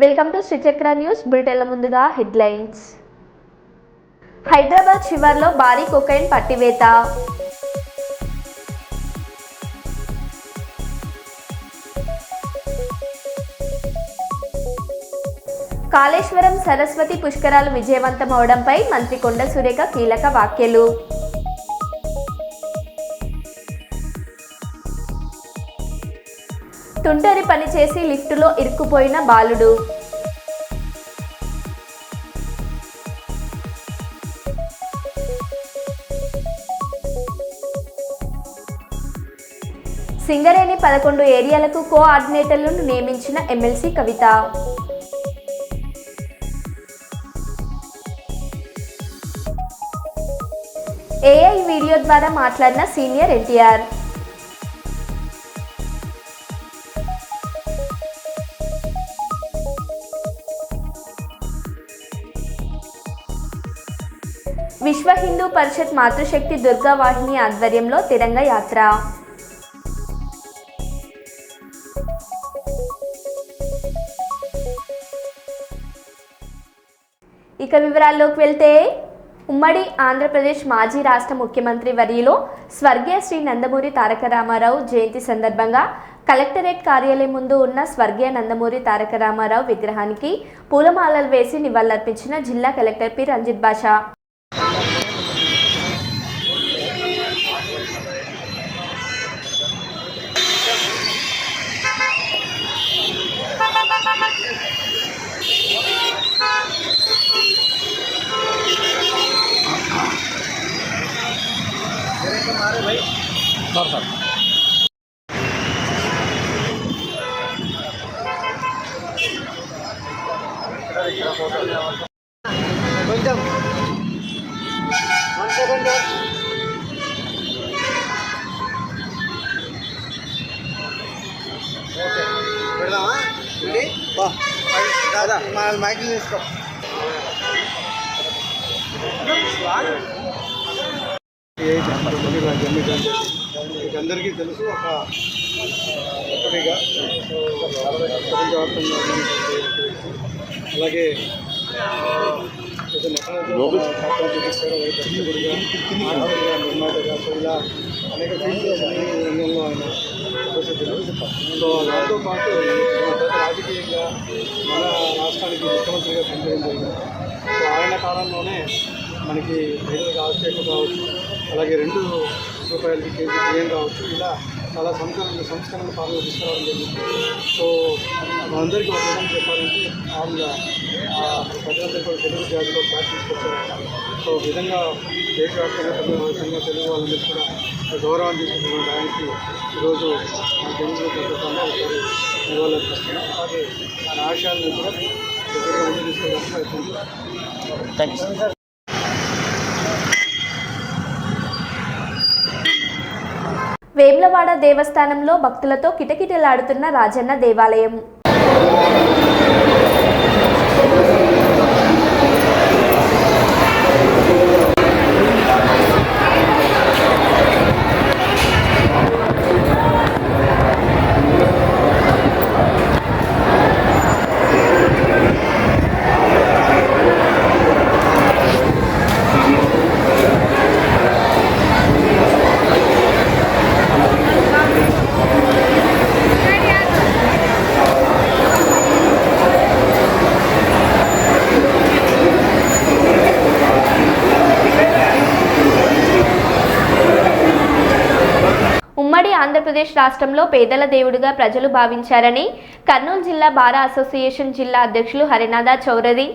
Welcome to Sri Chakra news బులెటిన్ల ముందుగా headlines. Hyderabad శివార్లో భారీ cocaine పట్టివేత. Kaleshwaram Saraswati పుష్కరాలు విజయవంతమవడంపై మంత్రి కొండ సురేఖ కీలక వ్యాఖ్యలు. తుంటరి పని చేసి లిఫ్టులో ఇరుక్కుపోయిన బాలుడు. సింగరేణి 11 ఏరియాలకు కోఆర్డినేటర్లను నియమించిన ఎమ్మెల్సీ కవిత. ఏఐ వీడియో ద్వారా మాట్లాడిన సీనియర్ ఎన్టీఆర్. విశ్వ హిందూ పరిషత్ మాతృశక్తి దుర్గా వాహిని ఆధ్వర్యంలో తిరంగ యాత్ర. ఇక వివరాల్లోకి వెళ్తే, ఉమ్మడి ఆంధ్రప్రదేశ్ మాజీ రాష్ట్ర ముఖ్యమంత్రి వర్యులు స్వర్గీయ శ్రీ నందమూరి తారక రామారావు జయంతి సందర్భంగా కలెక్టరేట్ కార్యాలయం ముందు ఉన్న స్వర్గీయ నందమూరి తారక రామారావు విగ్రహానికి పూలమాలలు వేసి నివాళులర్పించిన జిల్లా కలెక్టర్ పి రంజిత్ బాషా. మైకిల్ తీసుకో. అందరికీ తెలుసు, ఒకటిగా అలాగే నిర్మాతగా ఇలా అనేక రంగంలో ఆయన ప్రసిద్ధులు. సో దాంతో పాటు రాజకీయంగా మన రాష్ట్రానికి ముఖ్యమంత్రిగా పనిచేయడం జరిగింది. సో ఆయన కాలంలోనే మనకి రైతులకు ఆవశ్యకత కావచ్చు, అలాగే ₹2 కేజీ బియ్యం కావచ్చు, ఇలా చాలా సంస్కరణ పాలన తీసుకురావడం జరిగింది. సో మనందరికీ ఒక విధంగా చెప్పాలంటే మామూలుగా ప్రజలందరికీ కూడా తెలుగు జాతిలో ప్యాక్ తీసుకొచ్చారు. సో విధంగా దేశవ్యాప్తంగా తెలుగు వాళ్ళందరికీ కూడా గౌరవాన్ని తీసుకుంటున్న ఆయనకి ఈరోజు మన జన్మదిన సందర్భంగా ఒకసారి నివాళులర్పిస్తున్నాం. అలాగే ఆయన ఆశయాలను కూడా దగ్గరగా ముందు తీసుకెళ్ళడానికి ప్రయత్నించారు. వేములవాడ దేవస్థానంలో భక్తులతో కిటకిటలాడుతున్న రాజన్న దేవాలయం. ఉమ్మడి ఆంధ్రప్రదేశ్ రాష్ట్రంలో పేదల దేవుడిగా ప్రజలు భావించారని కర్నూలు జిల్లా బారా అసోసియేషన్ జిల్లా అధ్యక్షులు హరినాథ చౌదరి,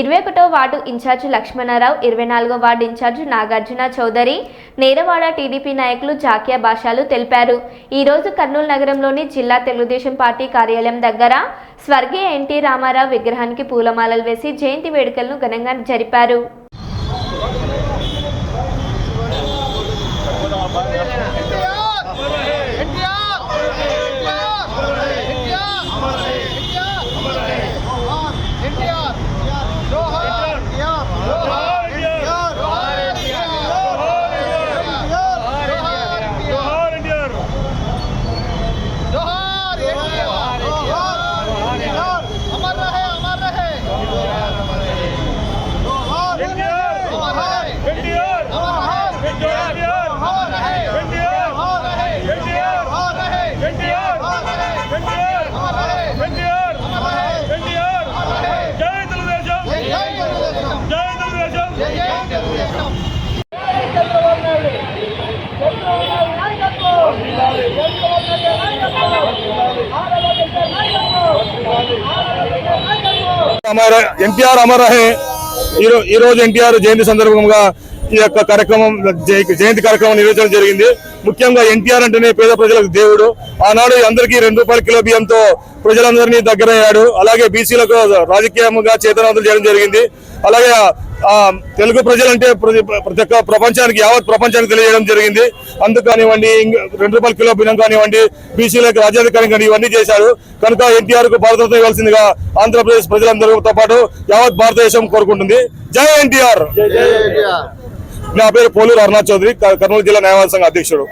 21వ వార్డు ఇన్ఛార్జి లక్ష్మణరావు, 24వ వార్డు ఇన్ఛార్జి నాగార్జున చౌదరి, నేరవాడ టీడీపీ నాయకులు జాకియా బాషాలు తెలిపారు. ఈరోజు కర్నూలు నగరంలోని జిల్లా తెలుగుదేశం పార్టీ కార్యాలయం దగ్గర స్వర్గీయ ఎన్టీ రామారావు విగ్రహానికి పూలమాలలు వేసి జయంతి వేడుకలను ఘనంగా జరిపారు. अमर रहे ఎన్టీఆర్ అమర్ రహే. ఈ రోజు ఎన్టీఆర్ జయంతి సందర్భంగా ఈ యొక్క కార్యక్రమం జయంతి కార్యక్రమం నిర్వహించడం జరిగింది. ముఖ్యంగా ఎన్టీఆర్ అంటేనే పేద ప్రజలకు దేవుడు. ఆనాడు అందరికీ ₹2 కిలో బియ్యంతో ప్రజలందరినీ దగ్గరయ్యాడు. అలాగే బీసీలకు రాజకీయంగా చేతనవంతులు చేయడం జరిగింది. అలాగే తెలుగు ప్రజలంటే ప్రతి ఒక్క ప్రపంచానికి, యావత్ ప్రపంచానికి తెలియజేయడం జరిగింది. అందుకు కానివ్వండి, ₹2 కిలో బియ్యం కానివ్వండి, బీసీలకు రాజ్యాధికారం కానీ ఇవన్నీ చేశారు. కనుక ఎన్టీఆర్ కు భారతరత్న ఇవ్వాల్సిందిగా ఆంధ్రప్రదేశ్ ప్రజలందరితో పాటు యావత్ భారతదేశం కోరుకుంటుంది. జై ఎన్టీఆర్. నా పేరు పోలూరు అరుణాచ్ చౌదరి, కర్నూలు జిల్లా న్యాయవాద సంఘ అధ్యక్షుడు.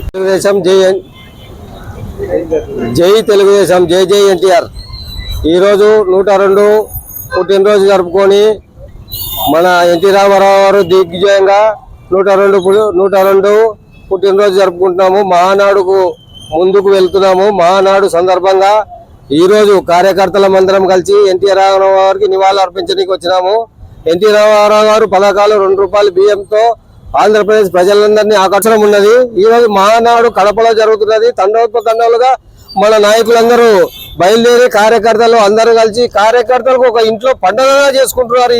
తెలుగుదేశం జై తెలుగుదేశం, జై జై ఎన్టీఆర్. ఈరోజు 102 పుట్టినరోజు జరుపుకొని మన ఎన్టీ రామారావు గారు దిగ్విజయంగా 102 పుట్టినరోజు జరుపుకుంటున్నాము. మహానాడుకు ముందుకు వెళ్తున్నాము. మహానాడు సందర్భంగా ఈరోజు కార్యకర్తలమందరం కలిసి ఎన్టీ రామారావు గారికి నివాళులు అర్పించడానికి వచ్చినాము. ఎన్టీ రామారావు గారు పథకాలు ₹2 బియ్యంతో ఆంధ్రప్రదేశ్ ప్రజలందరినీ ఆకర్షణ ఉన్నది. ఈ రోజు మహానాడు కడపలో జరుగుతున్నది. తండోపతండాలుగా మన నాయకులందరూ బయలుదేరి కార్యకర్తలు అందరూ కలిసి కార్యకర్తలకు ఒక ఇంట్లో పండుగగా చేసుకుంటున్నారు.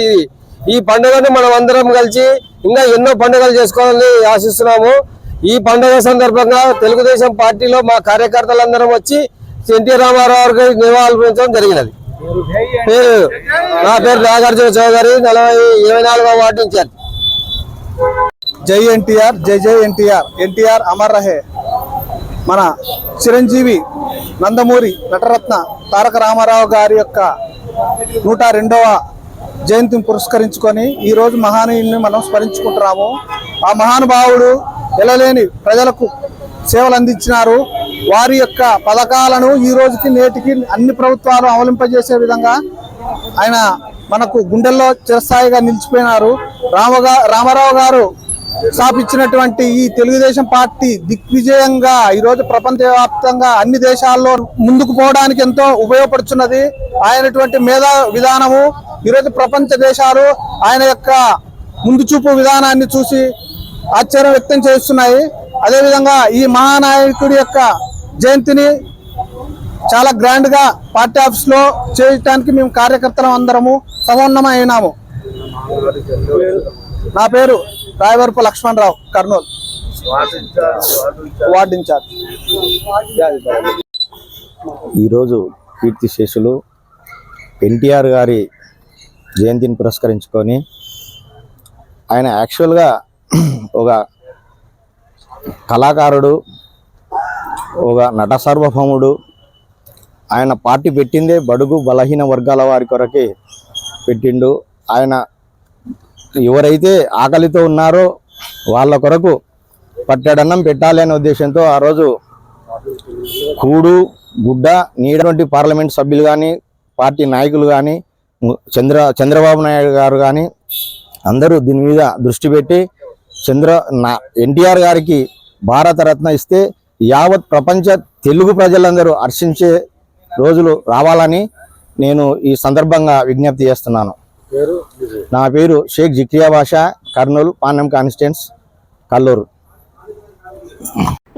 ఈ పండుగను మనం అందరం కలిసి ఇంకా ఎన్నో పండుగలు చేసుకోవాలని ఆశిస్తున్నాము. ఈ పండుగ సందర్భంగా తెలుగుదేశం పార్టీలో మా కార్యకర్తలందరం వచ్చి ఎన్టీ రామారావు గారికి నివాళులు అర్పించడం జరిగినది. నా పేరు నాగార్జున చౌదరి, 24వ వార్డు ఇన్ఛార్జ్. జై ఎన్టీఆర్, జై జై ఎన్టీఆర్. ఎన్టీఆర్ అమర్ రహే. మన చిరంజీవి నందమూరి నటరత్న తారక రామారావు గారి యొక్క 102వ జయంతిని పురస్కరించుకొని ఈరోజు మహానీయుని మనం స్మరించుకుంటున్నాము. ఆ మహానుభావుడు ఎలలేని ప్రజలకు సేవలు అందించినారు. వారి యొక్క పథకాలను ఈ రోజుకి నేటికి అన్ని ప్రభుత్వాలు అవలంబింపజేసే విధంగా ఆయన మనకు గుండెల్లో చిరస్థాయిగా నిలిచిపోయినారు. రామారావు గారు స్థాపించినటువంటి ఈ తెలుగుదేశం పార్టీ దిగ్విజయంగా ఈరోజు ప్రపంచవ్యాప్తంగా అన్ని దేశాల్లో ముందుకు పోవడానికి ఎంతో ఉపయోగపడుతున్నది. ఆయనటువంటి మేధా విధానము ఈరోజు ప్రపంచ దేశాలు ఆయన యొక్క ముందు చూపు విధానాన్ని చూసి ఆశ్చర్యం వ్యక్తం చేస్తున్నాయి. అదేవిధంగా ఈ మహానాయకుడి యొక్క జయంతిని చాలా గ్రాండ్ గా పార్టీ ఆఫీస్ లో చేయడానికి మేము కార్యకర్తలు అందరము సమన్వయమైనాము. నా పేరు రాయవరపు లక్ష్మణరావు, కర్నూలు వార్డు ఇన్ఛార్జ్. ఈరోజు కీర్తిశేషులు ఎన్టీఆర్ గారి జయంతిని పురస్కరించుకొని ఆయన యాక్చువల్గా ఒక కళాకారుడు, ఒక నట సార్వభౌముడు. ఆయన పార్టీ పెట్టిందే బడుగు బలహీన వర్గాల వారి కొరకే పెట్టిండు. ఆయన ఎవరైతే ఆకలితో ఉన్నారో వాళ్ళ కొరకు పట్టెడన్నం పెట్టాలి అనే ఉద్దేశంతో ఆ రోజు కూడు గుడ్డ నీడటువంటి పార్లమెంట్ సభ్యులు కానీ, పార్టీ నాయకులు కానీ, చంద్రబాబు నాయుడు గారు కానీ అందరూ దీని మీద దృష్టి పెట్టి ఎన్టీఆర్ గారికి భారతరత్న ఇస్తే యావత్ ప్రపంచ తెలుగు ప్రజలందరూ హర్షించే రోజులు రావాలని నేను ఈ సందర్భంగా విజ్ఞప్తి చేస్తున్నాను. నా పేరు షేక్ జిక్రియా బాషా, కర్నూలు పాణ్యం కాన్స్టిట్యుయెన్సీ, కల్లూరు.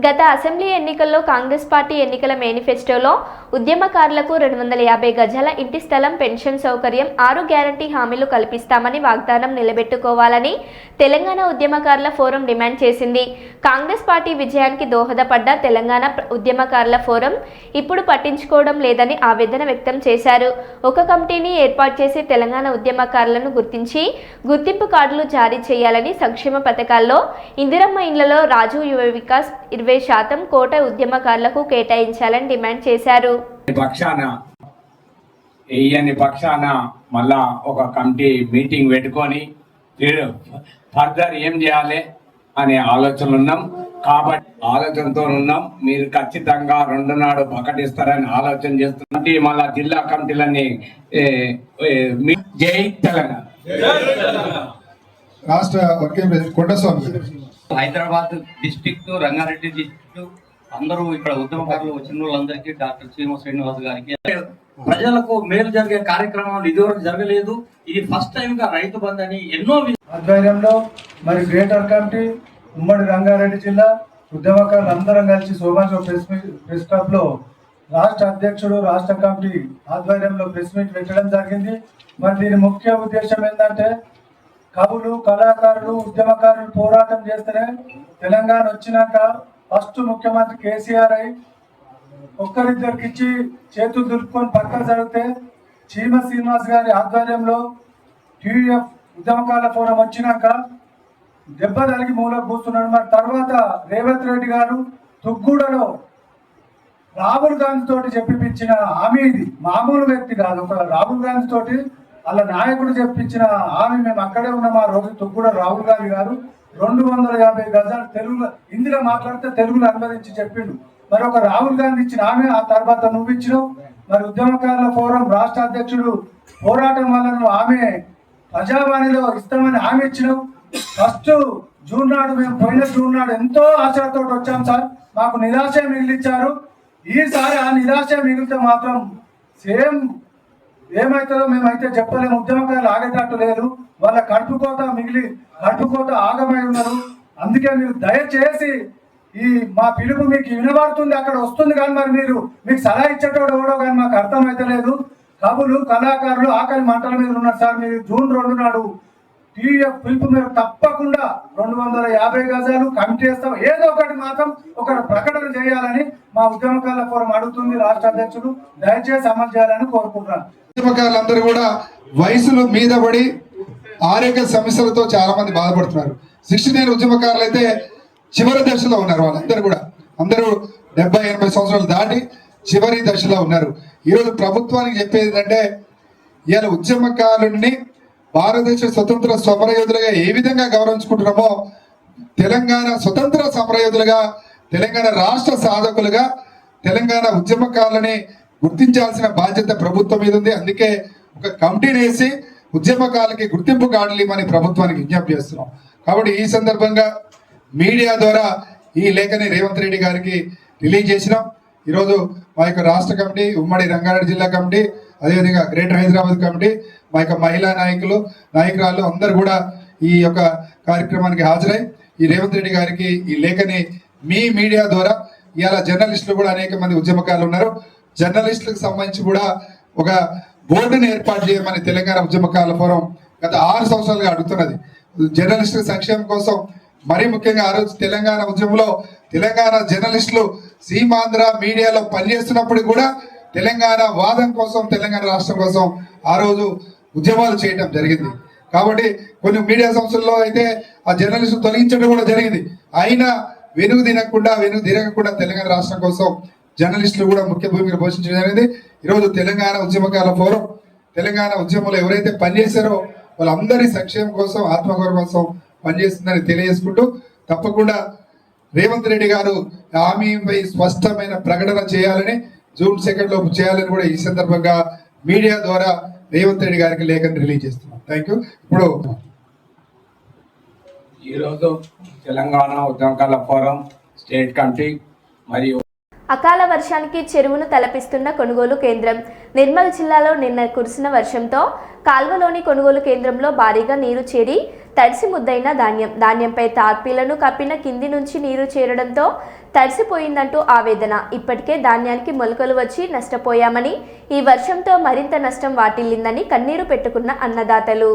గత అసెంబ్లీ ఎన్నికల్లో కాంగ్రెస్ పార్టీ ఎన్నికల మేనిఫెస్టోలో ఉద్యమకారులకు 250 గజాల ఇంటి స్థలం, పెన్షన్ సౌకర్యం, 6 గ్యారంటీ హామీలు కల్పిస్తామని వాగ్దానం నిలబెట్టుకోవాలని తెలంగాణ ఉద్యమకారుల ఫోరం డిమాండ్ చేసింది. కాంగ్రెస్ పార్టీ విజయానికి దోహదపడ్డ తెలంగాణ ఉద్యమకారుల ఫోరం ఇప్పుడు పట్టించుకోవడం లేదని ఆవేదన వ్యక్తం చేశారు. ఒక కమిటీని ఏర్పాటు చేసి తెలంగాణ ఉద్యమకారులను గుర్తించి గుర్తింపు కార్డులు జారీ చేయాలని, సంక్షేమ పథకాల్లో ఇందిరమ్మ ఇండ్లలో రాజు యువ వికాస్ 20% కోట ఉద్యమకారులకు కేటాయించాలని డిమాండ్ చేశారు. పక్షాన మళ్ళా ఒక కమిటీ మీటింగ్ పెట్టుకొని ఫర్దర్ ఏం చేయాలి అనే ఆలోచనలు ఉన్నాం. కాబట్టి ఆలోచనతో ఉన్నాం. మీరు ఖచ్చితంగా 2 నాడు ప్రకటిస్తారని ఆలోచన చేస్తున్నట్టు మళ్ళా జిల్లా కమిటీలన్నీ జై తెలంగాణ. రాష్ట్ర working president Kondaswamy. Hyderabad district, Rangareddy district అందరూ ఇక్కడ ఉద్యమకారులు వచ్చిన వాళ్ళందరికీ డాక్టర్ చీమ శ్రీనివాస్ గారికి ప్రజలకు మేలు జరిగే కార్యక్రమాలు ఇదివరకు జరగలేదు. ఇది ఫస్ట్ టైం గా రైతు బంధు అని ఎన్నో ఆధ్వర్యంలో మరి గ్రేటర్ కమిటీ ఉమ్మడి రంగారెడ్డి జిల్లా ఉద్యమకారులు అందరం కలిసి సోమాజో ప్రెస్ క్లబ్ లో రాష్ట్ర అధ్యక్షుడు రాష్ట్ర కమిటీ ఆధ్వర్యంలో ప్రెస్ మీట్ పెట్టడం జరిగింది. మరి దీని ముఖ్య ఉద్దేశం ఏంటంటే కవులు, కళాకారులు, ఉద్యమకారులు పోరాటం చేస్తేనే తెలంగాణ వచ్చినాక ఫస్ట్ ముఖ్యమంత్రి కేసీఆర్ అయి ఒక్కరిద్దరికి ఇచ్చి చేతులు దులుపుకొని పక్కన జరిగితే చీమ శ్రీనివాస్ గారి ఆధ్వర్యంలో టీడీఎఫ్ ఉద్యమకాల ఫోరం వచ్చినాక దెబ్బ తలిగి మూలకు కూర్చున్నాడు. మరి తర్వాత రేవంత్ రెడ్డి గారు తుగ్గూడలో రాహుల్ గాంధీ తోటి చెప్పించిన హామీ, ఇది మామూలు వ్యక్తి కాదు, ఒక రాహుల్ గాంధీ తోటి వాళ్ళ నాయకుడు చెప్పించిన హామీ. మేము అక్కడే ఉన్నాం ఆ రోజు. తుగ్గూడ రాహుల్ గాంధీ గారు 250 గజాలు తెలుగులో, హిందీలో మాట్లాడితే తెలుగులో అనువదించి చెప్పిండు. మరి ఒక రాహుల్ గాంధీ ఇచ్చిన హామీ ఆ తర్వాత నువ్వు ఇచ్చినావు. మరి ఉద్యమకారుల ఫోరం రాష్ట్ర అధ్యక్షుడు పోరాటం వల్ల నువ్వు ఆమె ప్రజావాణిలో ఇస్తామని హామీ ఇచ్చినావు. ఫస్ట్ జూన్ నాడు, మేము పోయిన జూన్ నాడు ఎంతో ఆశతో వచ్చాం సార్, మాకు నిరాశ మిగిలిచ్చారు. ఈసారి ఆ నిరాశ మిగిలితే మాత్రం సేమ్ ఏమవుతుందో మేమైతే చెప్పలేము. ఉద్యమకారులు ఆగేటట్టు లేదు, వాళ్ళ కడుపుకోత ఆగమై ఉన్నారు. అందుకే మీరు దయచేసి ఈ మా పిలుపు మీకు వినబడుతుంది, అక్కడ వస్తుంది, కానీ మరి మీకు సలహా ఇచ్చేటోడు ఎవడో కానీ మాకు అర్థమైతే లేదు. కవులు, కళాకారులు ఆకలి మంటల మీద ఉన్నారు సార్. మీరు జూన్ 2 నాడు టీడీఎఫ్ పిలుపు మీరు తప్పకుండా 250 గజాలు కమిటీ చేస్తాం, ఏదో ఒకటి మాత్రం ఒక ప్రకటన చేయాలని మా ఉద్యమకారుల ఫోరం అడుగుతుంది. రాష్ట్ర అధ్యక్షుడు దయచేసి అమలు చేయాలని కోరుకుంటున్నాను. ఉద్యమకారులందరూ కూడా వయసులు మీద పడి ఆరోగ్య సమస్యలతో చాలా మంది బాధపడుతున్నారు. 69 ఉద్యమకారులు అయితే చివరి దశలో ఉన్నారు. వాళ్ళందరూ కూడా అందరూ 70-80 సంవత్సరాలు దాటి చివరి దశలో ఉన్నారు. ఈరోజు ప్రభుత్వానికి చెప్పేది ఏంటంటే, ఇవాళ ఉద్యమకారుల్ని భారతదేశ స్వతంత్ర సమరయోధులుగా ఏ విధంగా గౌరవించుకుంటున్నామో, తెలంగాణ స్వతంత్ర సమరయోధులుగా, తెలంగాణ రాష్ట్ర సాధకులుగా తెలంగాణ ఉద్యమకారులని గుర్తించాల్సిన బాధ్యత ప్రభుత్వం మీద ఉంది. అందుకే ఒక కమిటీని వేసి ఉద్యమకారులకి గుర్తింపు కార్డులు ఇవ్వమని ప్రభుత్వానికి విజ్ఞప్తి చేస్తున్నాం. కాబట్టి ఈ సందర్భంగా మీడియా ద్వారా ఈ లేఖని రేవంత్ రెడ్డి గారికి రిలీజ్ చేసినాం. ఈరోజు మా యొక్క రాష్ట్ర కమిటీ, ఉమ్మడి రంగారెడ్డి జిల్లా కమిటీ, అదేవిధంగా గ్రేటర్ హైదరాబాద్ కమిటీ, మా యొక్క మహిళా నాయకురాలు అందరూ కూడా ఈ యొక్క కార్యక్రమానికి హాజరై ఈ రేవంత్ రెడ్డి గారికి ఈ లేఖని మీ మీడియా ద్వారా, ఇవాళ జర్నలిస్టులు కూడా అనేక మంది ఉద్యమకారులు ఉన్నారు, జర్నలిస్టులకు సంబంధించి కూడా ఒక బోర్డుని ఏర్పాటు చేయమని తెలంగాణ ఉద్యమకారుల ఫోరం గత 6 సంవత్సరాలుగా అడుగుతున్నది. జర్నలిస్టుల సంక్షేమం కోసం, మరీ ముఖ్యంగా ఆ రోజు తెలంగాణ ఉద్యమంలో తెలంగాణ జర్నలిస్టులు సీమాంధ్ర మీడియాలో పనిచేస్తున్నప్పుడు కూడా తెలంగాణ వాదం కోసం, తెలంగాణ రాష్ట్రం కోసం ఆ రోజు ఉద్యమాలు చేయడం జరిగింది. కాబట్టి కొన్ని మీడియా సంస్థల్లో అయితే ఆ జర్నలిస్టు తొలగించడం కూడా జరిగింది. అయినా వెనుక తిరగకుండా తెలంగాణ రాష్ట్రం కోసం జర్నలిస్టులు కూడా ముఖ్య భూమిక పోషించడం జరిగింది. ఈరోజు తెలంగాణ ఉద్యమకారుల ఫోరం తెలంగాణ ఉద్యమంలో ఎవరైతే పనిచేశారో వాళ్ళందరి సంక్షేమం కోసం, ఆత్మగౌరవం కోసం పనిచేస్తుందని తెలియజేసుకుంటూ, తప్పకుండా రేవంత్ రెడ్డి గారు హామీపై స్పష్టమైన ప్రకటన చేయాలని, జూన్ 2 లోపు చేయాలని కూడా ఈ సందర్భంగా మీడియా ద్వారా రేవంత్ రెడ్డి గారికి లేఖను రిలీజ్ చేస్తున్నాం. Thank you. ఇప్పుడు ఈరోజు తెలంగాణ ఉద్యమకారుల ఫోరం స్టేట్ కమిటీ మరియు అకాల వర్షానికి చెరువును తలపిస్తున్న కొనుగోలు కేంద్రం. నిర్మల్ జిల్లాలో నిన్న కురిసిన వర్షంతో కాల్వలోని కొనుగోలు కేంద్రంలో భారీగా నీరు చేరి తడిసి ముద్దైన ధాన్యంపై తార్పీలను కప్పిన కింది నుంచి నీరు చేరడంతో తడిసిపోయిందంటూ ఆవేదన. ఇప్పటికే ధాన్యానికి మొలకలు వచ్చి నష్టపోయామని, ఈ వర్షంతో మరింత నష్టం వాటిల్లిందని కన్నీరు పెట్టుకున్న అన్నదాతలు.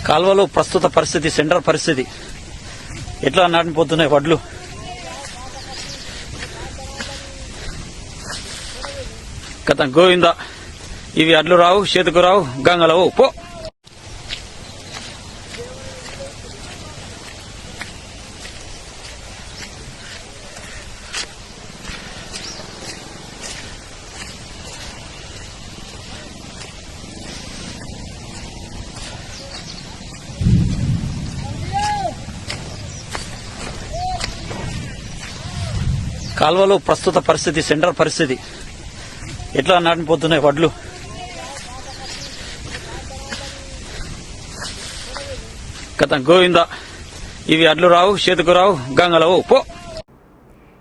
కాల్వలో ప్రస్తుత పరిస్థితి, సెంటర్ పరిస్థితి ఎట్లా నాటిపోతున్నాయి వడ్లు. కథ గోవింద, ఇవి అడ్లు రావు, చేతుకు రావు, గంగలవు పో. కాల్వలో ప్రస్తుత పరిస్థితి, సెంటర్ పరిస్థితి ఎట్లా నాటిపోతున్నాయి వడ్లు. కథ గోవింద, ఇవి అడ్లు రావు, చేతుకు రావు, గంగలవు పో.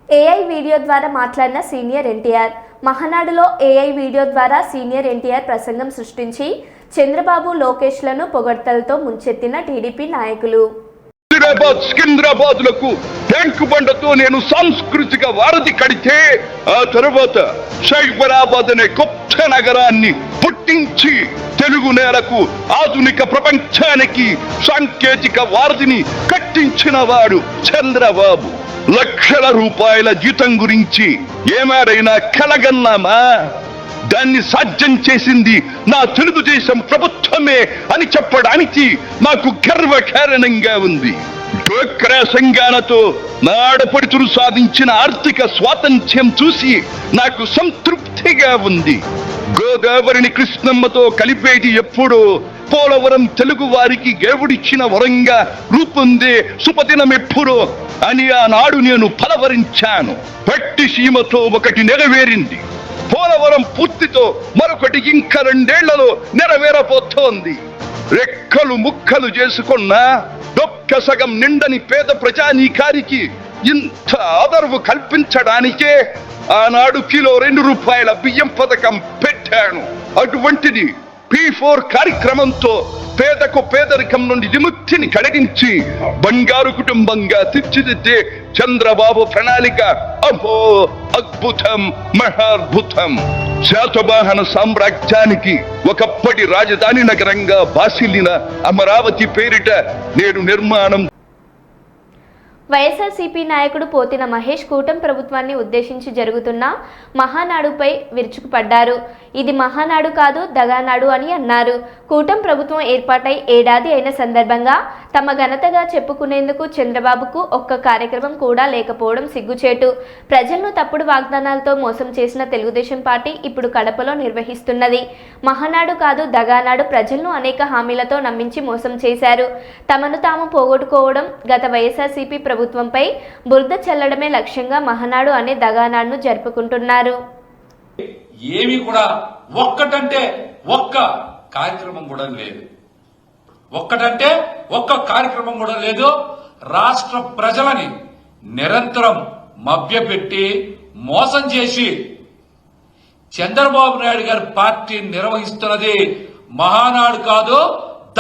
ఏఐ వీడియో ద్వారా మాట్లాడిన సీనియర్ ఎన్టీఆర్. మహానాడులో ఏఐ వీడియో ద్వారా సీనియర్ ఎన్టీఆర్ ప్రసంగం సృష్టించి చంద్రబాబు లోకేష్లను పొగడ్తలతో ముంచెత్తిన టీడీపీ నాయకులు. సికింద్రాబాద్ లకు ట్యాంకు బండతో నేను సాంస్కృతిక వారధి కడితే ఆ తర్వాత సైబరాబాద్ అనే గొప్ప నగరాన్ని పుట్టించి తెలుగు నేలకు ఆధునిక ప్రపంచానికి సాంకేతిక వారధిని కట్టించిన వాడు చంద్రబాబు. లక్షల రూపాయల జీతం గురించి ఏమారైనా కలగన్నామా? దాన్ని సాధ్యం చేసింది నా తెలుగుదేశం ప్రభుత్వమే అని చెప్పడానికి నాకు గర్వకారణంగా ఉంది. డ్వాక్రా సంఘాలతో నా ఆడపడుచులు సాధించిన ఆర్థిక స్వాతంత్ర్యం చూసి నాకు సంతృప్తిగా ఉంది. గోదావరిని కృష్ణమ్మతో కలిపేది ఎప్పుడో పోలవరం తెలుగు వారికి దేవుడిచ్చిన వరంగా రూపొందే శుభదినం ఎప్పుడో అని ఆనాడు నేను పలవరించాను. పట్టి సీమతో ఒకటి నెరవేరింది. పోలవరం పూర్తితో మరొకటి ఇంకా 2 ఏళ్లలో నెరవేరబోతోంది. రెక్కలు ముక్కలు చేసుకున్న డొక్క సగం నిండని పేద ప్రజానీకారికి ఇంత ఆదరవు కల్పించడానికే ఆనాడు కిలో 2 రూపాయల బియ్యం పథకం పెట్టాను. అటువంటిది P4 కార్యక్రమంతో పేదకు పేదరికం నుండి విముక్తిని కలిగించి బంగారు కుటుంబంగా తీర్చిదిద్దే చంద్రబాబు ప్రణాళిక అహో అద్భుతం, మహాద్భుతం. శాతవాహన సామ్రాజ్యానికి ఒకప్పటి రాజధాని నగరంగా బాసిల్లిన అమరావతి పేరిట నేడు నిర్మాణం. వైఎస్ఆర్సీపీ నాయకుడు పోతిన మహేష్ కూటమి ప్రభుత్వాన్ని ఉద్దేశించి జరుగుతున్న మహానాడుపై విరుచుకుపడ్డారు. ఇది మహానాడు కాదు, దగానాడు అని అన్నారు. కూటమి ప్రభుత్వం ఏర్పాటై ఏడాది అయిన సందర్భంగా తమ ఘనతగా చెప్పుకునేందుకు చంద్రబాబుకు ఒక్క కార్యక్రమం కూడా లేకపోవడం సిగ్గుచేటు. ప్రజలను తప్పుడు వాగ్దానాలతో మోసం చేసిన తెలుగుదేశం పార్టీ ఇప్పుడు కడపలో నిర్వహిస్తున్నది మహానాడు కాదు, దగానాడు. ప్రజలను అనేక హామీలతో నమ్మించి మోసం చేశారు. తమను తాము పోగొట్టుకోవడం, గత వైఎస్ఆర్సీపీ ప్రభుత్వంపై బురద చల్లడమే లక్ష్యంగా మహానాడు అనే దగానాడును జరుపుకుంటున్నారు. ఏమి కూడా ఒక్కటంటే ఒక్క కార్యక్రమం కూడా లేదు. ఒక్కటంటే ఒక్క కార్యక్రమం కూడా లేదు. రాష్ట్ర ప్రజలని నిరంతరం మభ్యపెట్టి మోసం చేసి చంద్రబాబు నాయుడు గారి పార్టీ నిర్వహిస్తున్నది మహానాడు కాదు,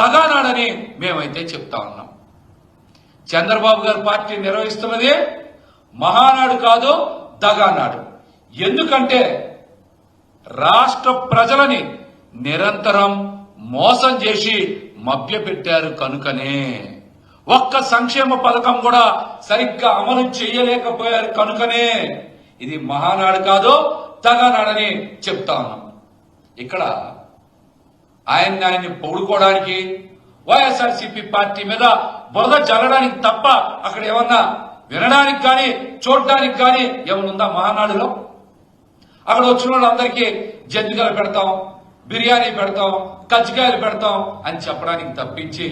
దగానాడని మేమైతే చెప్తా ఉన్నాం. చంద్రబాబు గారి పార్టీ నిర్వహిస్తున్నది మహానాడు కాదు, దగానాడు. ఎందుకంటే రాష్ట్ర ప్రజలని నిరంతరం మోసం చేసి మభ్యపెట్టారు కనుకనే. ఒక్క సంక్షేమ పథకం కూడా సరిగ్గా అమలు చేయలేకపోయారు కనుకనే ఇది మహానాడు కాదు, దగానాడని చెప్తా ఉన్నాం. ఇక్కడ ఆయన్ని పొగుడుకోవడానికి, వైఎస్ఆర్సీపీ పార్టీ మీద బురద జల్లడానికి తప్ప అక్కడ ఏమన్నా వినడానికి కానీ చూడడానికి కానీ ఏమన్నా ఉందా మహానాడులో? అక్కడ వచ్చిన వాళ్ళందరికీ జంతికలు పెడతాం, బిర్యానీ పెడతాం, కజ్జికాయలు పెడతాం అని చెప్పడానికి తప్పించి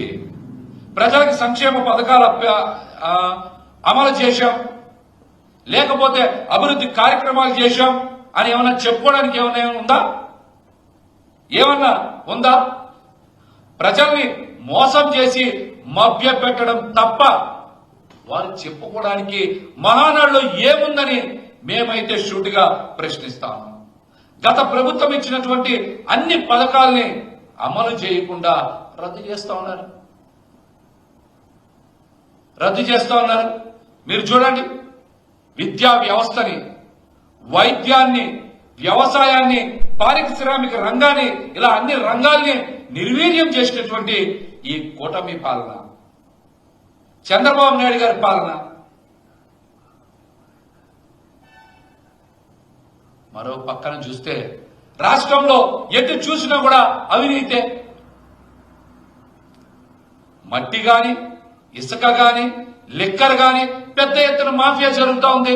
ప్రజలకు సంక్షేమ పథకాలు అమలు చేశాం, లేకపోతే అభివృద్ధి కార్యక్రమాలు చేశాం అని ఏమన్నా చెప్పుకోవడానికి ఏమన్నా ఉందా? ఏమన్నా ఉందా? ప్రజల్ని మోసం చేసి మభ్య పెట్టడం తప్ప వారు చెప్పుకోవడానికి మహానాడులో ఏముందని మేమైతే షూటిగా ప్రశ్నిస్తాము. గత ప్రభుత్వం ఇచ్చినటువంటి అన్ని పథకాల్ని అమలు చేయకుండా రద్దు చేస్తా ఉన్నారు. మీరు చూడండి, విద్యా వ్యవస్థని, వైద్యాన్ని, వ్యవసాయాన్ని, పారిశ్రామిక రంగాన్ని, ఇలా అన్ని రంగాల్ని నిర్వీర్యం చేసినటువంటి ఈ కూటమి పాలన, చంద్రబాబు నాయుడు గారి పాలన. మరో పక్కన చూస్తే రాష్ట్రంలో ఎటు చూసినా కూడా అవినీతే. మట్టి గాని, ఇసుక గాని, లిక్కర్ గాని పెద్ద ఎత్తున మాఫియా జరుగుతూ ఉంది.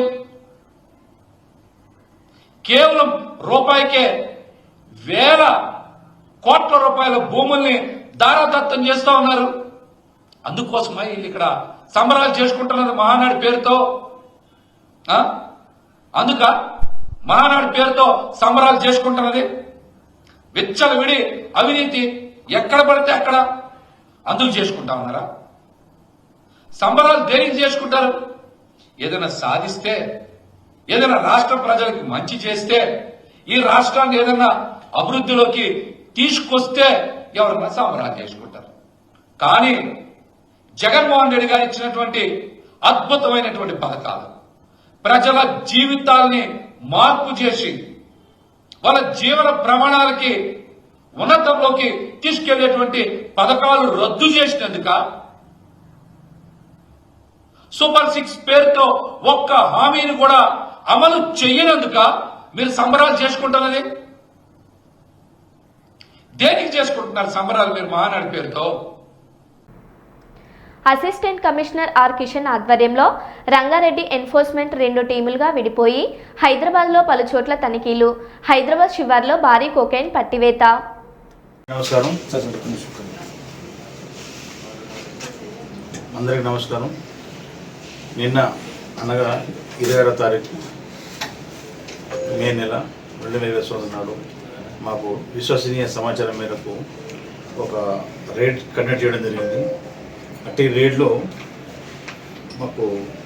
కేవలం రూపాయికే వేల కోట్ల రూపాయల భూముల్ని దారాదత్తం చేస్తా ఉన్నారు. అందుకోసమై వీళ్ళు ఇక్కడ సంబరాలు చేసుకుంటున్నది మహానాడు పేరుతో. అందుక మహానాడు పేరుతో సంబరాలు చేసుకుంటున్నది. విచ్చలవిడి అవినీతి ఎక్కడ పడితే అక్కడ అందుకు చేసుకుంటా ఉన్నారా? సంబరాలు దేనికి చేసుకుంటారు? ఏదైనా సాధిస్తే, ఏదైనా రాష్ట్ర ప్రజలకు మంచి చేస్తే, ఈ రాష్ట్రాన్ని ఏదన్నా అభివృద్ధిలోకి తీసుకొస్తే ఎవరన్నా సంబరాలు చేసుకుంటారు. కానీ జగన్మోహన్ రెడ్డి గారు ఇచ్చినటువంటి అద్భుతమైనటువంటి పథకాలు ప్రజల జీవితాల్ని మార్పు చేసి వాళ్ళ జీవన ప్రమాణాలకి ఉన్నతంలోకి తీసుకెళ్లేటువంటి పథకాలు రద్దు చేసినందుక, సూపర్ 6 పేరుతో ఒక్క హామీని కూడా అమలు చేయనందుక మీరు సంబరాలు చేసుకుంటున్నది? దేనికి చేసుకుంటున్నారు సంబరాలు మీరు మహానాడు పేరుతో? అసిస్టెంట్ కమిషనర్ ఆర్ కిషన్ ఆధ్వర్యంలో రంగారెడ్డి ఎన్ఫోర్స్మెంట్ 2 టీములుగా విడిపోయి హైదరాబాద్లో పలు చోట్ల తనిఖీలు. హైదరాబాద్ శివార్లో భారీ కోకైన్ పట్టివేత. నమస్కారం, అందరికి నమస్కారం. నిన్న అనగా 26వ తారీఖు మే నెల 2020 నాడు మాకు విశ్వసనీయ సమాచారం మేరకు ఒక రేడ్ కండక్ట్ చేయడం జరిగింది. అట్టి రేడ్లో మాకు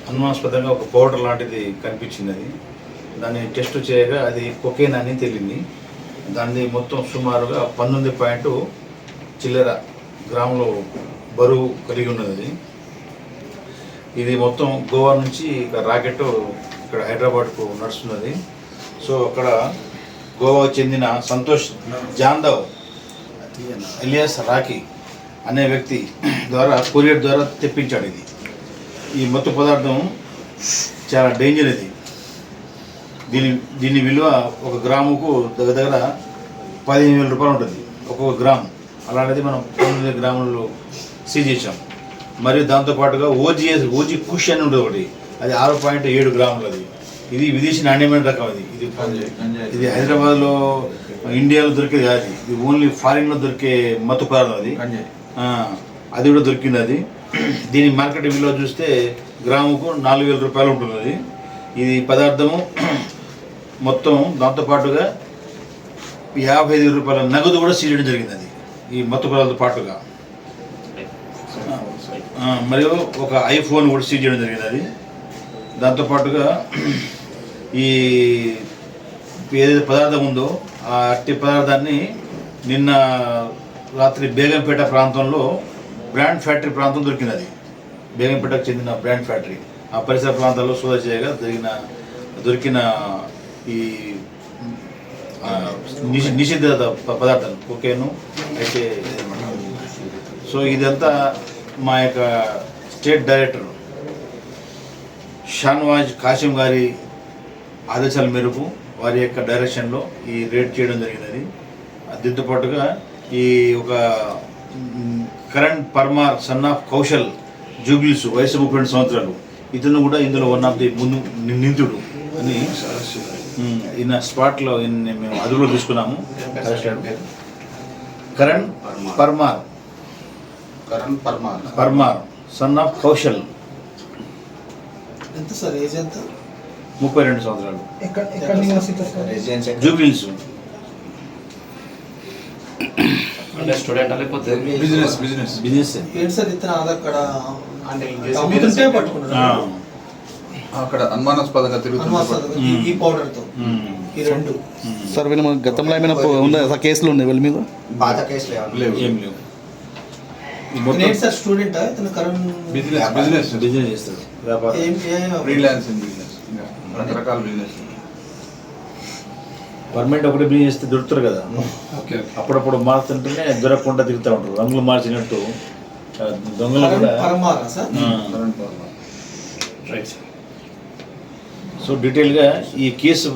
అనుమానాస్పదంగా ఒక పౌడర్ లాంటిది కనిపించింది. దాన్ని టెస్ట్ చేయగా అది కొకేన్ అని తేలింది. దాన్ని మొత్తం సుమారుగా 19 చిల్లర గ్రాములు బరువు కలిగి ఉన్నది. ఇది మొత్తం గోవా నుంచి రాకెట్ ఇక్కడ హైదరాబాద్కు నడుస్తున్నది. సో అక్కడ గోవాకు చెందిన సంతోష్ జాందవ్ ఎలియాస్ రాకీ అనే వ్యక్తి ద్వారా కొరియర్ ద్వారా తెప్పించాడు. ఈ మత్తు పదార్థం చాలా డేంజర్. దీని విలువ 1 గ్రాముకు దగ్గర 15,000 రూపాయలు ఉంటుంది ఒక్కొక్క గ్రాము. అలాంటిది మనం 19 గ్రాములు సీజ్ చేసాం. మరియు దాంతోపాటుగా ఓజీ కుష్ అని ఉంటుంది ఒకటి, అది 6.7 గ్రాములు. ఇది విదేశీ నాణ్యమైన రకం. ఇది హైదరాబాద్లో ఇండియాలో దొరికేది కాదు, ఇది ఓన్లీ ఫారిన్లో దొరికే మత్తు పదార్థం. అది కూడా దొరికింది. దీని మార్కెట్ విలువ చూస్తే గ్రాముకు 4,000 రూపాయలు ఉంటుంది. ఇది పదార్థము మొత్తం దాంతోపాటుగా 55 రూపాయల నగదు కూడా సీజ్ చేయడం జరిగింది. ఈ మత్తు పదార్థంతో పాటుగా మరియు ఒక ఐఫోన్ కూడా సీజ్ చేయడం జరిగింది. దాంతోపాటుగా ఈ ఏదైతే పదార్థం ఉందో ఆ అట్టి పదార్థాన్ని నిన్న రాత్రి బేగంపేట ప్రాంతంలో బ్రాండ్ ఫ్యాక్టరీ ప్రాంతం దొరికినది. బేగంపేటకు చెందిన బ్రాండ్ ఫ్యాక్టరీ ఆ పరిసర ప్రాంతాల్లో సోదా చేయగా దొరికిన ఈ నిషిద్ధ పదార్థాలు కొకేను అయితే. సో ఇదంతా మా యొక్క స్టేట్ డైరెక్టర్ షాన్వాజ్ కాసిం గారి ఆదేశాల మేరకు వారి యొక్క డైరెక్షన్లో ఈ రేడ్ చేయడం జరిగినది. దీంతో పాటుగా ఈ ఒక కరణ్ పర్మార్ సన్ ఆఫ్ కౌశల్ జూబ్లీస్ వయసు 32 సంవత్సరాలు, ఇతను కూడా ఇందులో వన్ ఆఫ్ ది ముందు నిందితుడు అని ఈయన స్పాట్లో మేము అదుపులో తీసుకున్నాము. కరణ్ పర్మార్ సన్ ఆఫ్ కౌశల్, ఎంత సార్ ఏజ్ ఎంత? 32 సంవత్సరాలు, జూబ్లీస్. స్టూడెంట్ లేకపోతే బిజినెస్ ఏంటి సార్ ఇతను అక్కడ అక్కడ అనుమానాస్పదంగా తిరుగుతున్నారు ఈ పౌడర్తో ఈ 2. సార్ వీళ్ళు గతంలో ఏమైనా ఉందా కేసులు ఉన్నాయి వీళ్ళ మీద? పాత కేసులు ఏం లేవు. సార్ స్టూడెంట్ బిజినెస్ చేస్తారు, వ్యాపారం, ఫ్రీలాన్సింగ్ బిజినెస్, రకరకాల బిజినెస్. పర్మనెంట్ ఒకటి బిజినెస్ చేస్తే దొరుకుతారు కదా, అప్పుడప్పుడు మారుతుంటేనే దొరకకుండా తిరుగుతూ ఉంటారు. రంగులు మార్చినట్టు దొంగలు కూడా. రైట్. సో డీటెయిల్గా ఈ కేసు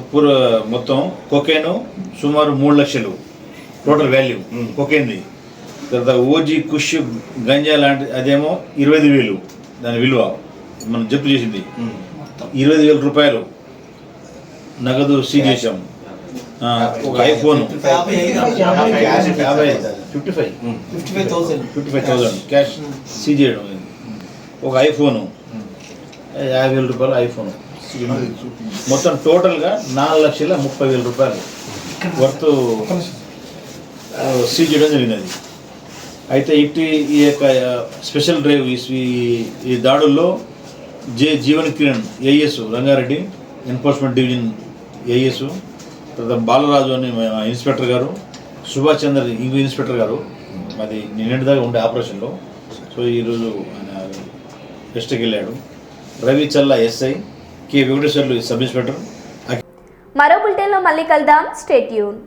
మొత్తం కొకేను సుమారు 3 లక్షలు టోటల్ వాల్యూ కొకేన్ది. తర్వాత ఓజీ కుష్ గంజా లాంటి అదేమో 25,000 దాని విలువ. మనం జప్తు చేసింది 25,000 రూపాయలు నగదు సీజ్ చేసాం. ఒక ఐఫోన్ 55,000 క్యాష్ సీజ్ చేయడం. ఒక ఐఫోను 50,000 రూపాయలు ఐఫోన్. మొత్తం టోటల్గా 4,30,000 రూపాయలు వర్త్ సీజ్ చేయడం జరిగినది. అయితే ఈ యొక్క స్పెషల్ డ్రైవ్ ఈ దాడుల్లో Jeevan Kiran AS Rangareddy enforcement division AS, తర్వాత బాలరాజు అని ఇన్స్పెక్టర్ గారు, సుభాష్ చంద్ర ఇంకో ఇన్స్పెక్టర్ గారు, అది నిన్నటి దాకా ఉండే ఆపరేషన్లో. సో ఈరోజు ఆయన రెస్ట్కి వెళ్ళాడు. Ravi Challa SI, K Venkateswarlu sub inspector. మరో బులెటిన్లో మళ్ళీ కలుద్దాం. Stay tune.